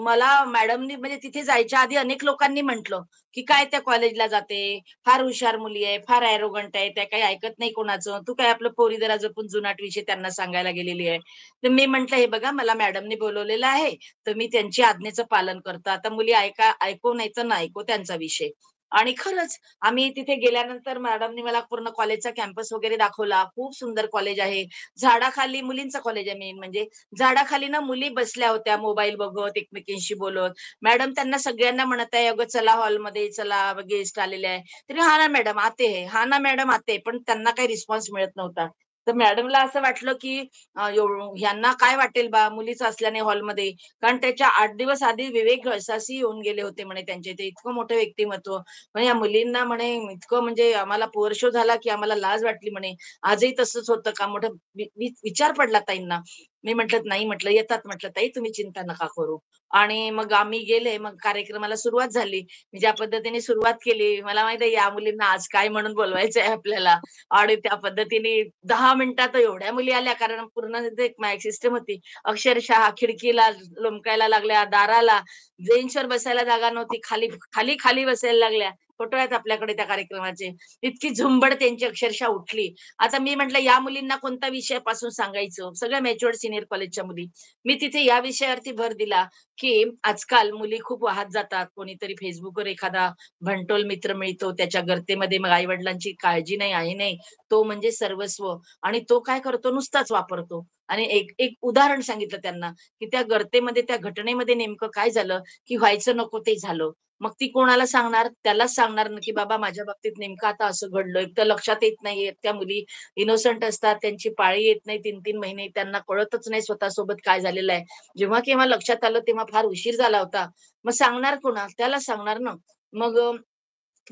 मला मॅडमनी म्हणजे तिथे जायच्या आधी अनेक लोकांनी म्हटलं, की "काय त्या कॉलेजला जाते, फार हुशार मुली आहे, फार ॲरोगंट आहे, त्या काही ऐकत नाही कोणाचं. तू काय आपलं पोरी जरा जपून जुनाट विषय त्यांना सांगायला गेलेली आहे." तर मी म्हटलं, "हे बघा मला मॅडमनी बोलवलेलं आहे, तर मी त्यांची आज्ञेचं पालन करतो. आता मुली ऐकू नाही तर नाही ऐकू त्यांचा विषय." आणि खरंच आम्ही तिथे गेल्यानंतर मॅडमनी मला पूर्ण कॉलेजचा कॅम्पस वगैरे दाखवला. खूप सुंदर कॉलेज आहे. झाडाखाली मुलींचं कॉलेज आहे मेन म्हणजे. झाडाखाली ना मुली बसल्या होत्या मोबाईल बघत, एकमेकींशी बोलत. मॅडम त्यांना सगळ्यांना म्हणत आहे, "अगं चला हॉलमध्ये चला, गेस्ट आलेले आहे." तरी "हां ना मॅडम आते हैं, हां ना मॅडम आते हैं." पण त्यांना काही रिस्पॉन्स मिळत नव्हता. तर मॅडमला असं वाटलं, की ह्यांना काय वाटेल बा मुलीच असल्याने हॉलमध्ये. कारण त्याच्या 8 दिवस आधी विवेक घळसासी येऊन गेले होते म्हणे त्यांच्या इथे. इतकं मोठं व्यक्तिमत्व. म्हणे या मुलींना म्हणे इतकं म्हणजे आम्हाला पॉवर शो झाला, की आम्हाला लाज वाटली म्हणे. आजही तसंच होतं का? मोठं विचार पडला ताईंना. मी म्हटलं, "नाही," म्हटलं, "येतात," म्हटलं, "ताई तुम्ही चिंता नका करू." आणि मग आम्ही गेले. मग कार्यक्रमाला सुरुवात झाली. मी ज्या पद्धतीने सुरुवात केली, मला माहीत आहे या मुलींना आज काय म्हणून बोलवायचं आहे आपल्याला आणि त्या पद्धतीने 10 मिनिटात एवढ्या मुली आल्या कारण पूर्ण तिथे एक माईक सिस्टम होती. अक्षरशः खिडकीला लोमकायला लागल्या, दाराला, बेंचवर बसायला जागा नव्हती. खाली खाली खाली बसायला लागल्या. फोटो आहेत आपल्याकडे त्या कार्यक्रमाचे. इतकी झुंबड त्यांची अक्षरशः उठली. आता मी म्हटलं या मुलींना कोणत्या विषयापासून सांगायचं? सगळ्या मॅच्युअर्ड सीनियर कॉलेजच्या मुली. मी तिथे या विषयावरती भर दिला, की आजकाल मुली खूप वाहत जातात. कोणीतरी Facebookवर एखादा भंटोल मित्र मिळतो. त्याच्या गर्तेमध्ये मग आई-वडिलांची काळजी नाही, आहे नाही. तो म्हणजे सर्वस्व आणि तो काय करतो नुसताच वापरतो. आणि एक एक उदाहरण सांगितलं त्यांना, की त्या गर्तेमध्ये, त्या घटनेमध्ये नेमकं काय झालं, की व्हायचं नको ते झालं. मग ती कोणाला सांगणार? त्यालाच सांगणार ना, की बाबा माझ्या बाबतीत नेमकं आता असं घडलं. एक तर लक्षात येत नाहीये. त्या मुली इनोसंट असतात. त्यांची पाळी येत नाही 3-3 महिने. त्यांना कळतच नाही स्वतःसोबत काय झालेलं आहे. जेव्हा केव्हा लक्षात आलं तेव्हा फार उशीर झाला होता. मग सांगणार कोणाला? त्याला सांगणार ना. मग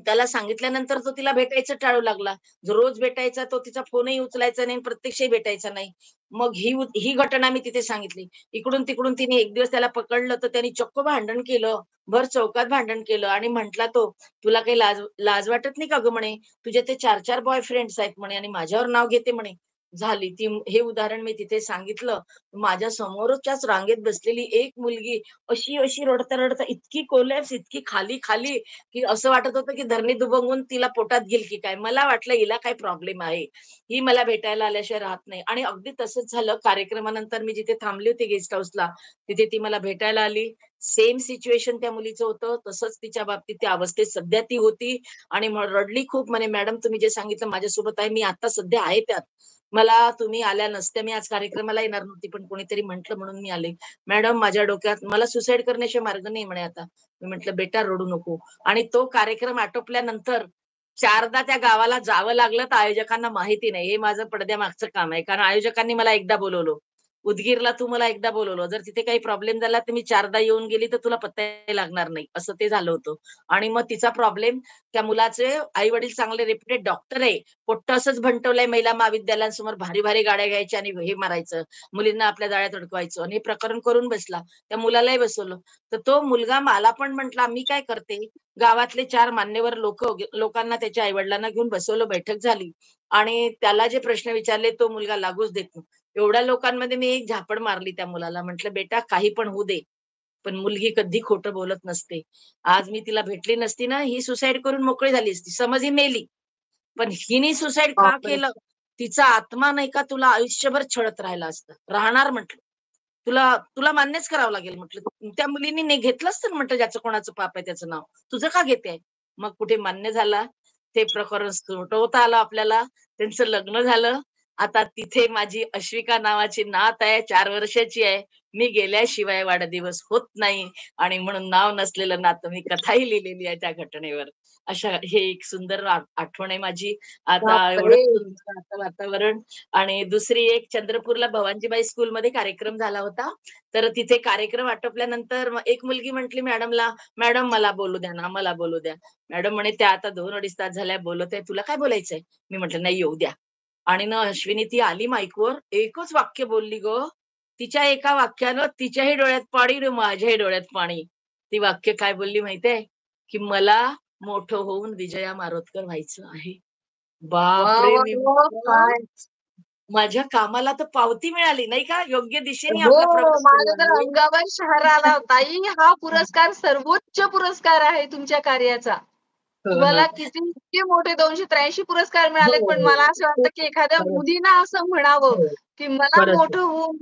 त्याला सांगितल्यानंतर तो तिला भेटायचं टाळू लागला. जो रोज भेटायचा तो तिचा फोनही उचलायचा नाही आणि प्रत्यक्षही भेटायचा नाही. मग ही घटना मी तिथे सांगितली. इकडून-तिकडून तिने एक दिवस त्याला पकडलं तर त्याने चक्क भांडण केलं. भर चौकात भांडण केलं आणि म्हटला तो, "तुला काही लाज लाज वाटत नाही का गं?" म्हणे. "तुझे ते 4-4 बॉयफ्रेंड्स आहेत" म्हणे "आणि माझ्यावर नाव घेते" म्हणे. झाली ती हे उदाहरण मी तिथे सांगितलं. माझ्या समोरच्याच रांगेत बसलेली एक मुलगी अशी रडता-रडता इतकी कोलॅप्स, इतकी खाली-खाली की असं वाटत होतं की धरणी दुभंगून तिला पोटात घेईल की काय. मला वाटलं हिला काही प्रॉब्लेम आहे. ही मला भेटायला आल्याशिवाय राहत नाही आणि अगदी तसंच झालं. कार्यक्रमानंतर मी जिथे थांबली होती गेस्ट हाऊसला, तिथे ती मला भेटायला आली. सेम सिच्युएशन त्या मुलीचं होतं. तसंच तिच्या बाबतीत त्या अवस्थेत सध्या ती होती आणि मग रडली खूप म्हणे, "मॅडम तुम्ही जे सांगितलं माझ्यासोबत आहे. मी आता सध्या आहे त्यात. मला तुम्ही आल्या नसत्या, मी आज कार्यक्रमाला येणार नव्हती, पण कोणीतरी म्हटलं म्हणून मी आले. मॅडम माझ्या डोक्यात मला सुसाईड करण्याशिवाय मार्ग नाही म्हणे आता." मी म्हटलं, "बेटा रडू नको." आणि तो कार्यक्रम आटोपल्यानंतर 4दा त्या गावाला जावं लागलं तर आयोजकांना माहिती नाही. हे माझं पडद्यामागचं काम आहे. कारण आयोजकांनी मला एकदा बोलवलं. उदगीरला तू मला एकदा बोलवलं. जर तिथे काही प्रॉब्लेम झाला तर मी 4दा येऊन गेली तर तुला पत्ता लागणार नाही. असं ते झालं होतं. आणि मग तिचा प्रॉब्लेम त्या मुलाचे आई-वडील चांगले रेप्युटेड डॉक्टर आहे. पोट्ट असंच भंटवलंय महिला महाविद्यालयांसमोर भारी-भारी गाड्या घ्यायच्या आणि हे मारायचं. मुलींना आपल्या जाळ्यात अडकवायचं आणि हे प्रकरण करून बसला. त्या मुलालाही बसवलं. तर तो मुलगा मला पण म्हटला, "मी काय करते, गावातले 4 मान्यवर लोकांना त्याच्या आई-वडिलांना घेऊन बसवलं, बैठक झाली आणि त्याला जे प्रश्न विचारले तो मुलगा लागूच देत नाही. एवढ्या लोकांमध्ये मी एक झापड मारली त्या मुलाला. म्हटलं, "बेटा काही पण होऊ दे, पण मुलगी कधी खोटं बोलत नसते. आज मी तिला भेटली नसती ना, ही सुसाईड करून मोकळी झाली असती. समज ही मेली, पण हिने सुसाईड का बापरे! केलं? तिचा आत्मा नाही का तुला आयुष्यभर छळत राहिला असता. राहणार म्हटलं. तुला तुला मान्यच करावं लागेल म्हटलं. त्या मुलीने घेतलंच तर म्हटलं ज्याचं कोणाचं पाप आहे त्याचं नाव. तुझं का घेते? मग कुठे मान्य झाला. ते प्रकरण सोडवता आलं आपल्याला. त्यांचं लग्न झालं. आता तिथे माझी अश्विका नावाची नात आहे, 4 वर्षाची आहे. मी गेल्याशिवाय वाढदिवस होत नाही आणि म्हणून नाव नसलेलं नातं मी कथाही लिहिलेली आहे त्या घटनेवर. अशा हे एक सुंदर आठवण आहे माझी. आता एवढं बापरे! सुंदर आता वातावरण आणि दुसरी एक चंद्रपूरला भवानीबाई स्कूलमध्ये कार्यक्रम झाला होता. तर तिथे कार्यक्रम आटोपल्यानंतर मग एक मुलगी म्हटली मॅडमला, "मॅडम मला बोलू द्या ना, मला बोलू द्या." मॅडम म्हणे, "त्या आता 2-2.5 तास झाल्या बोलत आहे. तुला काय बोलायचंय?" मी म्हटलं, "नाही येऊ द्या." आणि ना अश्विनी ती आली माईकवर, एकच वाक्य बोलली गं. तिच्या एका वाक्यानं तिच्याही डोळ्यात पाणी आणि माझ्याही डोळ्यात पाणी. ती वाक्य काय बोलली माहितीये? की मला मोठं होऊन विजया मारोतकर व्हायचं आहे. वाह, बापरे! वाह, मी वाह! म्हटलं काय माझ्या कामाला तर पावती मिळाली नाही का? योग्य दिशेने हो, आपला प्रवास सुरू माझ्या तर आहे. अंगावर शहर आला. ताई, हा पुरस्कार सर्वोच्च पुरस्कार आहे तुमच्या कार्याचा. हो ना. तुम्हाला किती इतके मोठे 283 पुरस्कार हो, मिळालेत, पण मला हो. असं वाटतं, खूप की एखाद्या खरंच. मुलीनं असं म्हणावं, हो. की मला खरंच आहे. मोठं होऊन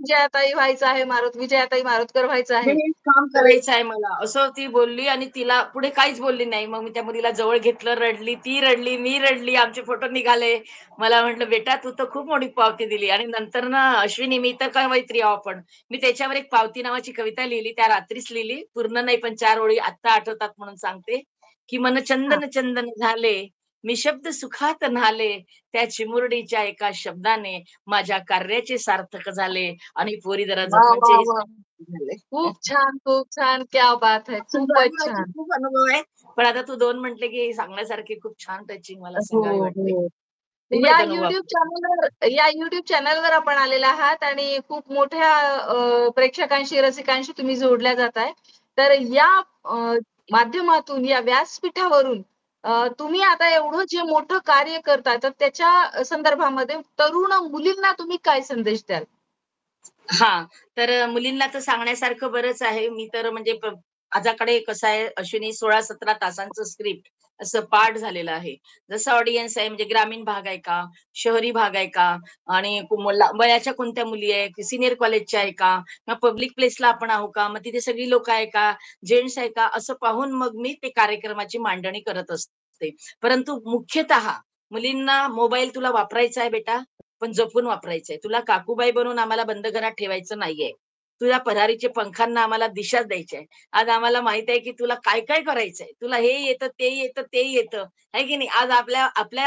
विजयाताई मारुतकर व्हायचं हे आहे. हेच काम तर करायचं आहे मला, असं ती बोलली आणि तिला पुढे काहीच बोलली नाही. मग मी त्या मुलीला जवळ घेतलं, रडली, ती रडली, मी रडली, आमचे फोटो निघाले. मला म्हटलं, "बेटा तू तर खूप मोठी पावती दिली." आणि नंतर ना अश्विनी मी तर काय मैत्री आहो आपण. मी त्याच्यावर एक पावती नावाची कविता लिहिली, त्या रात्रीच लिहिली. पूर्ण नाही पण 4 ओळी आत्ता आठवतात म्हणून सांगते, की "मन हां. चंदन चंदन झाले, मी शब्द सुखात न्हाले, त्या चिमुरडीच्या एका शब्दाने माझ्या कार्याचे सार्थक झाले." आणि पोरी जरा वाह, जपानचे वाह, हे वाह! झाले. खूप छान, खूप छान. क्या बात है! असं खूपच जाणवायचे छान. खूप अनुभव आहे. पण आता तू 2 म्हटले, की सांगण्यासारखे खूप छान टचिंग मला हो, सांगावे वाटते. हो. खूप या आहेत अनुभव YouTube चॅनलवर आपण आलेला आहात आणि खूप मोठ्या प्रेक्षकांशी, रसिकांशी तुम्ही जोडल्या जाताय. तर या अ, माध्यमातून, या व्यासपीठावरून तुम्ही आता एवढं जे मोठं कार्य करताय, तर त्याच्या संदर्भामध्ये तरुण मुलींना तुम्ही काय संदेश द्याल? हां. तर मुलींना तर सांगण्यासारखं बरंच आहे. मी तर म्हणजे माझ्याकडे कसं आहे अश्विनी 16-17 तासांचं स्क्रिप्ट असं पाठ झालेलं आहे. जसं ऑडियन्स आहे म्हणजे ग्रामीण भाग आहे का? शहरी भाग आहे का? आणि वयाच्या कोणत्या मुली आहे? सीनियर कॉलेजच्या आहे का? किंवा पब्लिक प्लेसला आपण आहो का? मग तिथे सगळी लोकं आहे का? जेंट्स आहे का? असं पाहून मग मी ते कार्यक्रमाची मांडणी करत असते. परंतु मुख्यतः मुलींना मोबाईल तुला वापरायचा आहे बेटा, पण जपून वापरायचंय. तुला काकूबाई बनवून आम्हाला बंद घरात ठेवायचं नाहीये. तुझ्या परारीच्या पंखांना आम्हाला दिशा द्यायची आहे. आज आम्हाला माहित आहे, की तुला काय-काय करायचंय. तुला हे येतं, ते येतं, ते येतं. आहे की नाही? आज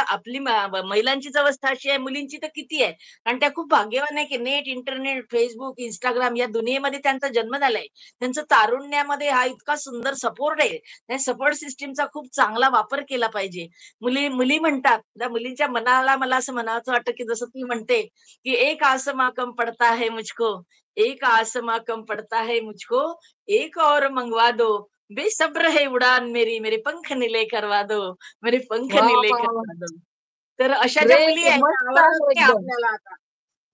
आपली महिलांचीच अवस्था अशी आहे, मुलींची तर किती आहे. कारण त्या खूप भाग्यवान आहे, की नेट, इंटरनेट, Facebook, Instagram या दुनियेमध्ये त्यांचा जन्म झालाय. त्यांचं तारुण्यामध्ये हा इतका सुंदर सपोर्ट आहे. त्या सपोर्ट सिस्टमचा खूप चांगला वापर केला पाहिजे. मुली मुली म्हणतात, त्या मुलींच्या मनाला मला असं म्हणावसं वाटतं, की जसं ती म्हणते, कि एक आसमां कम पड़ता है मुझको, एक आसमां कम पड़ता है मुझको, एक और मंगवा दो, बेसब्र है उड़ान मेरी, मेरे पंख नीले करवा दो, मेरे पंख वाह, नीले वाह, वाह! करवा दो. तर अशा ज्या मुली ग्रेट. आहेत त्या मस्त आवरत आहे नाही एकदम. आपल्याला आता.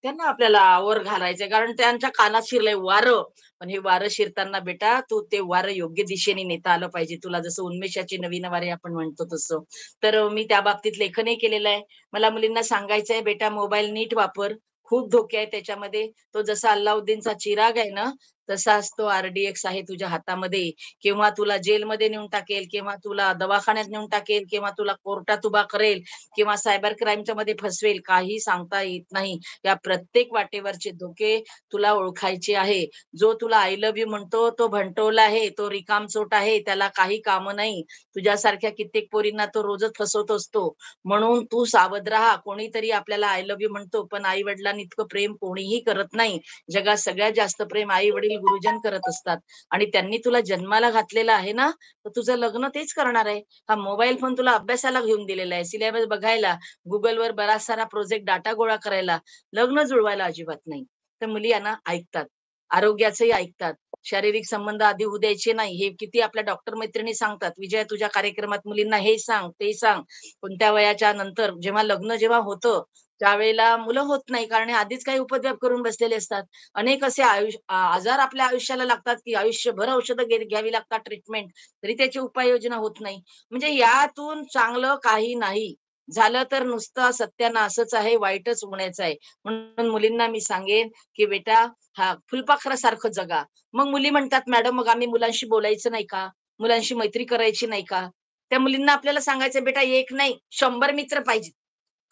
त्यांना आपल्याला आवर घालायचंय कारण त्यांच्या कानात शिरलंय वारं. पण हे वारं शिरताना बेटा तू ते वारं योग्य दिशेने नेता आलं पाहिजे तुला जसं उन्मेषाची नवीन वारे आपण म्हणतो तसं. तर मी त्या बाबतीत लेखनही केलेलं आहे. मला मुलींना सांगायचंय बेटा मोबाईल नीट वापर. खूप धोके आहेत त्याच्यामध्ये. तो जसा अल्लाउद्दीनचा चिराग आहे ना, तसाच तो RDX आहे तुझ्या हातामध्ये. केव्हा तुला जेलमध्ये नेऊन टाकेल, केव्हा तुला दवाखान्यात नेऊन टाकेल, केव्हा तुला कोर्टात उभा करेल, किंवा सायबर क्राईमच्या मध्ये फसवेल, काही सांगता येत नाही. या प्रत्येक वाटेवरचे धोके तुला ओळखायचे आहे. जो तुला आय लव्ह यू म्हणतो तो भंटोला आहे, तो रिकामचोट आहे, त्याला काही कामं नाही. तुझ्यासारख्या कित्येक पोरींना तो रोजच फसवत असतो. म्हणून तू सावध राहा. कोणीतरी आपल्याला आय लव्ह यू म्हणतो, पण आई वडिलांनी इतकं प्रेम कोणीही करत नाही. जगात सगळ्यात जास्त प्रेम आई वडील गुरुजन करत असतात, आणि त्यांनी तुला जन्माला घातलेलं आहे ना, तर तुझं लग्न तेच करणार आहे. हा मोबाईल फोन तुला अभ्यासाला घेऊन दिलेला आहे, सिलेबस बघायला, गुगलवर बराच सारा प्रोजेक्ट डाटा गोळा करायला, लग्न जुळवायला अजिबात नाही. तर मुली यांना ऐकतात, आरोग्याचंही ऐकतात. शारीरिक संबंध आधी होऊ द्यायचे नाही, हे किती आपल्या डॉक्टर मैत्रिणी सांगतात. विजया, तुझ्या कार्यक्रमात मुलींना हे सांग, ते सांग. कोणत्या वयाच्या नंतर जेव्हा लग्न जेव्हा होतं, त्यावेळेला मुलं होत नाही, कारण आधीच काही उपद्व्याप करून बसलेले असतात. अनेक असे आजार आपल्या आयुष्याला लागतात, की आयुष्यभर औषधं घ्यावी लागतात, ट्रीटमेंट, तरी त्याची उपाययोजना होत नाही. म्हणजे यातून चांगलं काही नाही. झालं तर नुसतं सत्यानाशच आहे, वाईटच होण्याचं आहे. म्हणून मुलींना मी सांगेन, की बेटा, हा फुलपाखरासारखं जगा. मग मुली म्हणतात, मॅडम मग आम्ही मुलांशी बोलायचं नाही का? मुलांशी मैत्री करायची नाही का? त्या मुलींना आपल्याला सांगायचं, बेटा एक नाही 100 मित्र पाहिजेत.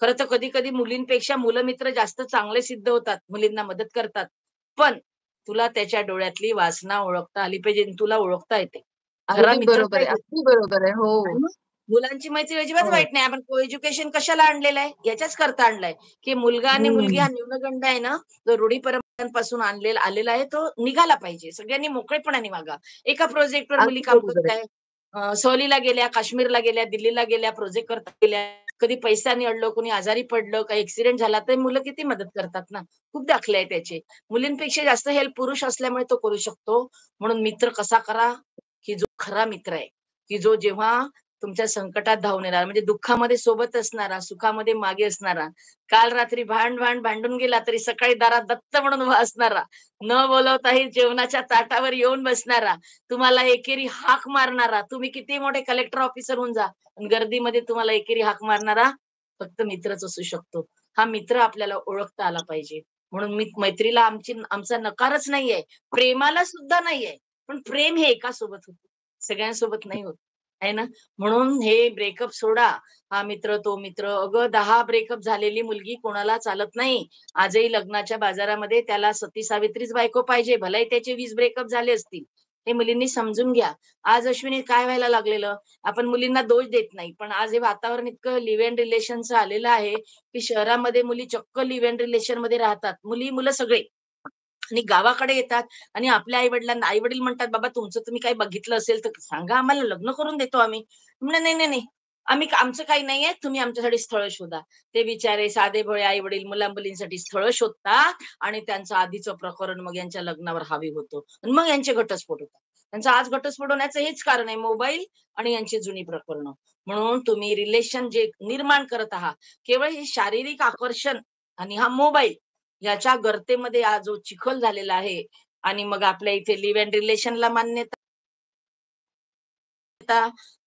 खरं तर कधी-कधी मुलींपेक्षा मुलं मित्र जास्त चांगले सिद्ध होतात, मुलींना मदत करतात. पण तुला त्याच्या डोळ्यातली वासना ओळखता आली पाहिजे आणि तुला ओळखता येते. खरा अगदी मित्र बरोबर आहे. पाहिजे. अगदी बरोबर आहे. हो. आणि मग मुलांची मैत्री अजिबात हो. वाईट नाही. आपण को एज्युकेशन कशाला आणलेलं आहे? याच्याच करता आणलाय, की मुलगा आणि मुलगी हं. हा न्यूनगंड आहे ना, जो रूढी परंपरांपासून आलेला आहे, तो निघाला पाहिजे. सगळ्यांनी मोकळेपणाने वागा. एका प्रोजेक्टवर मुली अगदी काम बरोबर आहे. करताय. सहलीला गेल्या, काश्मीरला गेल्या, दिल्लीला गेल्या, प्रोजेक्ट करता गेल्या. कधी पैशाने अडलं, कोणी आजारी पडलं, काही ॲक्सिडेंट झाला, तर मुलं किती मदत करतात ना. खूप दाखले आहेत त्याचे. मुलींपेक्षा जास्त हेल्प पुरुष असल्यामुळे तो करू शकतो. म्हणून मित्र कसा करा, की जो खरा मित्र आहे, की जो जेव्हा तुमच्या संकटात धावून येणार, म्हणजे दुःखामध्ये सोबत असणारा, सुखामध्ये मागे असणारा, काल रात्री भांडून गेला तरी सकाळी दारात दत्त म्हणून उभा असणारा, न बोलवताही जेवणाच्या ताटावर येऊन बसणारा, तुम्हाला एकेरी हाक मारणारा, तुम्ही किती मोठे कलेक्टर ऑफिसर होऊन जा, पण गर्दीमध्ये तुम्हाला एकेरी हाक मारणारा फक्त मित्रच असू शकतो. हा मित्र आपल्याला ओळखता आला पाहिजे. म्हणून मैत्रीला आमचा नकारच नाहीये, प्रेमाला सुद्धा नाहीये. पण प्रेम हे एकासोबत होतं, सगळ्यांसोबत नाही होत, आहे ना? म्हणून हे ब्रेकअप सोडा. हा मित्र, तो मित्र. अगं 10 ब्रेकअप झालेली मुलगी कोणाला चालत नाही. आजही लग्नाच्या बाजारामध्ये त्याला सती सावित्रीच बायको पाहिजे. भलेही त्याचे 20 ब्रेकअप झाले असतील. हे मुलींनी समजून घ्या. आज अश्विनी काय व्हायला लागलेलं, आपण मुलींना दोष देत नाही. पण आज हे वातावरण इतकं लिव्ह इन रिलेशनचं आलेलं आहे, की शहरामध्ये मुली चक्क लिव्ह इन रिलेशनमध्ये राहतात. मुलं सगळे. आणि गावाकडे येतात आणि आपल्या आई-वडिलांना आई-वडील म्हणतात, "बाबा तुमचं तुम्ही काही बघितलं असेल तर सांगा आम्हाला, लग्न करून देतो आम्ही." म्हणलं, "नाही, नाही, नाही. आमचं काही नाहीये. तुम्ही आमच्यासाठी स्थळ शोधा." ते बिचारे साधेभोळे आई-वडील मुला-मुलींसाठी स्थळ शोधतात आणि त्यांचं आधीचं प्रकरण मग यांच्या लग्नावर हावी होतं आणि मग यांचे घटस्फोट होतात. त्यांचा आज घटस्फोट होण्याचं हेच कारण आहे, मोबाईल आणि यांची जुनी प्रकरणं. म्हणून तुम्ही रिलेशन जे निर्माण करत आहात, केवळ हे शारीरिक आकर्षण आणि हा मोबाईल याच्या गर्तेमध्ये आज जो चिखल झालेला आहे, आणि मग आपल्या इथे लिव्ह इन रिलेशनला मान्यता,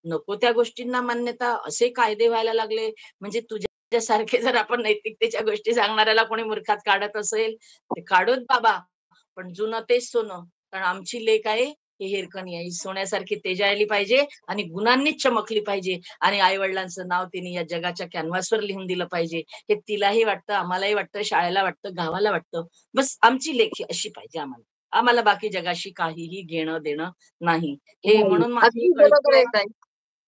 नको त्या गोष्टींना मान्यता, असे कायदे व्हायला लागले. म्हणजे तुझ्यासारखे जर आपण नैतिकतेच्या गोष्टी सांगणाऱ्याला कोणी मूर्खात काढत असेल, ते काढूत बाबा. पण जुनं तेच सोनं. कारण आमची लेक आहे, ही हिरकणी आहे. ही सोन्यासारखी तेजायली पाहिजे आणि गुणांनीच चमकली पाहिजे आणि आई-वडिलांचं नाव तिने या जगाच्या कॅनव्हासवर लिहून दिलं पाहिजे. हे तिलाही वाटतं, आम्हालाही वाटतं, शाळेला वाटतं, गावाला वाटतं. बस आमची लेक ही अशी पाहिजे आम्हाला. आम्हाला बाकी जगाशी काहीही घेणं-देणं नाही. हे नाही. म्हणून माझी अगदी बरोबर आहे कळकळ. ताई.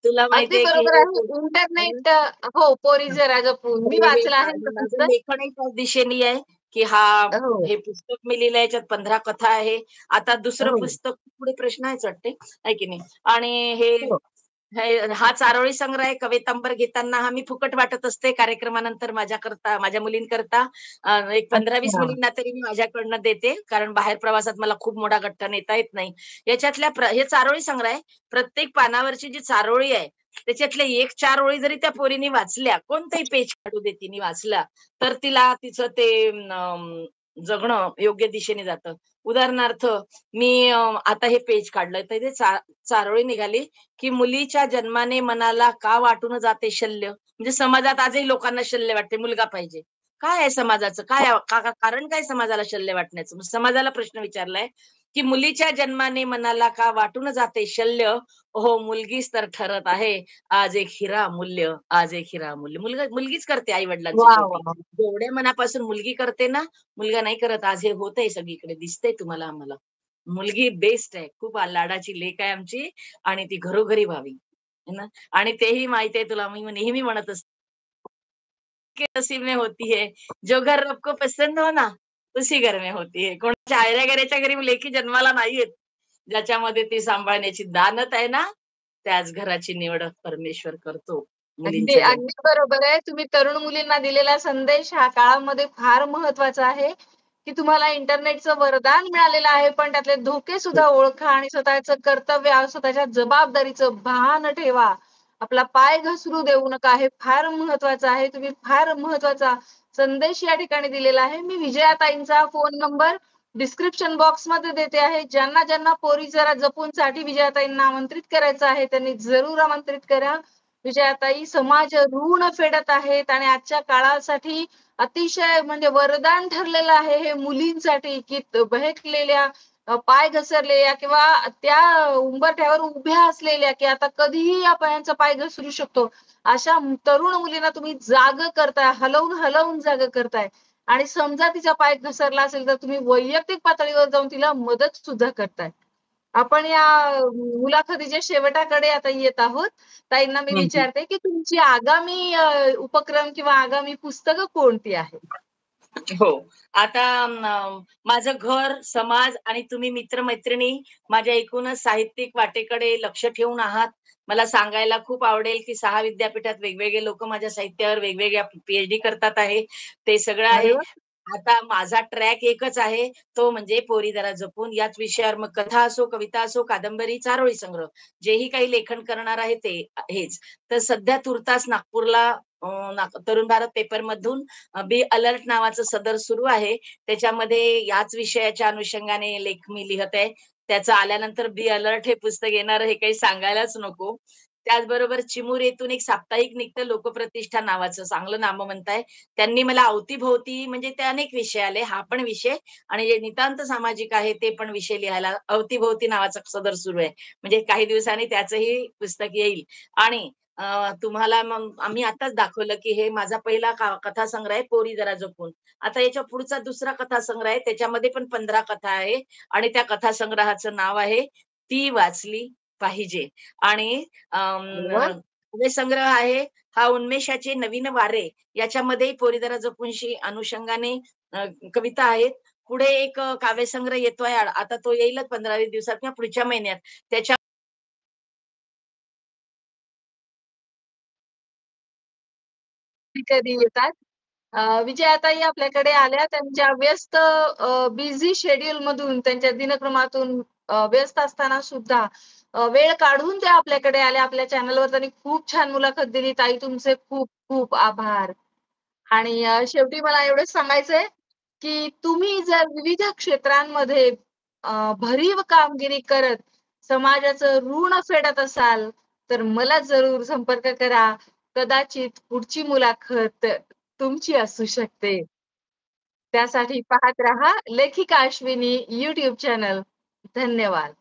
तुला अगदी माहितीये की बरोबर हे आहे. इंटरनेट हो, पोरीज राजा पून. मी हे वाचलं आहे ते माझं पुस्तक. लेखनही त्याच दिशेने आहे, की हो, हे पुस्तक मी लिहिलंय, याच्यात 15 कथा आहे. आता दुसरं हो, पुस्तक पुढे प्रश्न आहेच वाटते, आहे की नाही? आणि हे हो. हे हा चारोळी संग्रह आहे. कवितांबर घेताना हा मी फुकट वाटत असते कार्यक्रमानंतर माझ्याकरता, माझ्या मुलींकरता. एक 15-20 अच्छा. मुलींना तरी मी माझ्याकडनं देते. कारण बाहेर प्रवासात मला खूप मोठा गठ्ठा नेता येत नाही. याच्यातल्या हे चारोळी संग्रह आहे. प्रत्येक पानावरची जी चारोळी आहे, त्याच्यातल्या 1-4 ओळी जरी त्या पोरीने वाचल्या, कोणतंही पेज काढू दे तिने वाचला, तर तिला तिचं ते जगणं योग्य दिशेने जातं. उदाहरणार्थ, मी आता हे पेज काढलंय, तर ते चारोळी निघाली, की मुलीच्या जन्माने मनाला का वाटून जाते शल्य? म्हणजे समाजात आजही लोकांना शल्य वाटते, मुलगा पाहिजे. काय आहे समाजाचं? काय कारण काय समाजाला शल्य वाटण्याचं? मग समाजाला प्रश्न विचारलाय, की मुलीच्या जन्माने मनाला का वाटून जाते शल्य, हो मुलगीच तर ठरत आहे, आज एक हिरा अमूल्य, आज एक हिरा अमूल्य. मुलगीच करते आई-वडिलांचं वाह! शेवटी. वाह! जेवढ्या मनापासून मुलगी करते ना, मुलगा नाही करत. आज हे होतंय सगळीकडे, दिसतंय तुम्हाला आम्हाला. मुलगी बेस्ट आहे. खूप लाडाची लेक आहे आमची आणि ती घरोघरी व्हावी. है ना? आणि तेही माहिती आहे तुला, मी नेहमी म्हणत असते, "के नसीब में होती है, जो घर रब को पसंद हो ना, उसी घर में होती है." कोणाच्या आयऱ्या-गऱ्याच्या घरी लेकी जन्माला नाही येत. ज्याच्यामध्ये ती सांभाळण्याची दानत आहे ना, त्याच घराची निवड परमेश्वर करतो अगदी, मुलींच्या जन्म. अगदी बरोबर आहे. तुम्ही तरुण मुलींना दिलेला संदेश हा काळामध्ये फार महत्वाचा आहे, की तुम्हाला इंटरनेटचं वरदान मिळालेलं आहे, पण त्यातले धोके सुद्धा ओळखा आणि स्वतःचं कर्तव्य, स्वतःच्या जबाबदारीचं भान ठेवा. आपला पाय घसरू देऊ नका. हे फार महत्वाचं आहे. तुम्ही फार महत्वाचा संदेश या ठिकाणी दिलेला आहे. मी विजयाताईंचा फोन नंबर डिस्क्रिप्शन बॉक्समध्ये देते आहे. ज्यांना पोरी जरा जपूनसाठी विजयाताईंना आमंत्रित करायचं आहे, त्यांनी जरूर आमंत्रित करा. विजयाताई समाज ऋण फेडत आहेत आणि आजच्या काळासाठी अतिशय म्हणजे वरदान ठरलेलं आहे हे मुलींसाठी, की बहकलेल्या, पाय घसरलेल्या किंवा त्या उंबरठ्यावर उभ्या असलेल्या, की आता कधीही या पायांचा पाय घसरू शकतो. अशा तरुण मुलींना तुम्ही जागं करताय, हलवून जागं करताय आणि समजा तिचा पाय घसरला असेल, तर तुम्ही वैयक्तिक पातळीवर जाऊन तिला मदत सुद्धा करताय. आपण या मुलाखतीच्या शेवटाकडे आता येत आहोत. ताईंना मी हं, हं. विचारते, की तुमची आगामी उपक्रम किंवा आगामी पुस्तकं कोणती आहेत? हो. आता माझं घर, समाज आणि तुम्ही मित्र-मैत्रिणी माझ्या एकूणच साहित्यिक वाटेकडे लक्ष ठेवून आहात. मला सांगायला खूप आवडेल, की 6 विद्यापीठात वेगवेगळे लोकं माझ्या साहित्यावर वेगवेगळ्या पी-एच-डी करतात आहे. ते सगळं अरे आहे. वाह! आता माझा ट्रॅक एकच आहे, तो म्हणजे पोरी जरा जपून. याच विषयावर मग कथा असो, कविता असो, कादंबरी, चारोळी संग्रह, जेही काही लेखन करणार आहे ते हेच. तर सध्या तूर्तास नागपूरला अ, तरुण भारत पेपरमधून बी अलर्ट नावाचं सदर सुरू आहे. त्याच्यामध्ये याच विषयाच्या अनुषंगाने लेख मी लिहत आहे. त्याचं आल्यानंतर बी अलर्ट हे पुस्तक येणार हे काही सांगायलाच नको. त्याचबरोबर चिमूर येथून एक साप्ताहिक निघतं लोकप्रतिष्ठा नावाचं, चांगलं नामवंत आहे. त्यांनी मला अवतीभोवती म्हणजे ते अनेक विषय आले. हा पण विषय आणि जे नितांत सामाजिक आहे ते पण विषय लिहायला अवतीभोवती नावाचा सदर सुरू आहे. म्हणजे काही दिवसांनी त्याचंही पुस्तक येईल आणि तुम्हाला मग आम्ही आताच दाखवलं, की हे माझा पहिला कथासंग्रह आहे, पोरी जरा जपून. आता याच्या पुढचा दुसरा कथासंग्रह आहे, त्याच्यामध्ये पण 15 कथा आहे आणि त्या कथासंग्रहाचं नाव आहे, ती वाचली पाहिजे. आणि अरे वाह! काव्यसंग्रह आहे, हा उन्मेषाचे नवीन वारे याच्यामध्ये पोरी जरा जपूनशी अनुषंगाने अ, कविता आहेत. पुढे एक काव्यसंग्रह येतोय, आता तो येईलच 15-20 दिवसात किंवा पुढच्या महिन्यात. त्याच्या कधी येतात. विजयाताई आपल्याकडे आल्या. त्यांच्या व्यस्त बिझी शेड्यूलमधून त्यांच्या दिनक्रमातून व्यस्त असताना सुद्धा वेळ काढून त्या आपल्याकडे आल्या. आपल्या चॅनलवर त्यांनी खूप छान मुलाखत दिली. ताई तुमचे खूप खूप आभार. आणि शेवटी मला एवढंच सांगायचंय, की तुम्ही जर विविध क्षेत्रांमध्ये भरीव कामगिरी करत समाजाचं ऋण फेडत असाल, तर मला जरूर संपर्क करा. कदाचित पुढची मुलाखत तुमची असू शकते. त्यासाठी पाहत रहा लेखिका अश्विनी YouTube चॅनल. धन्यवाद.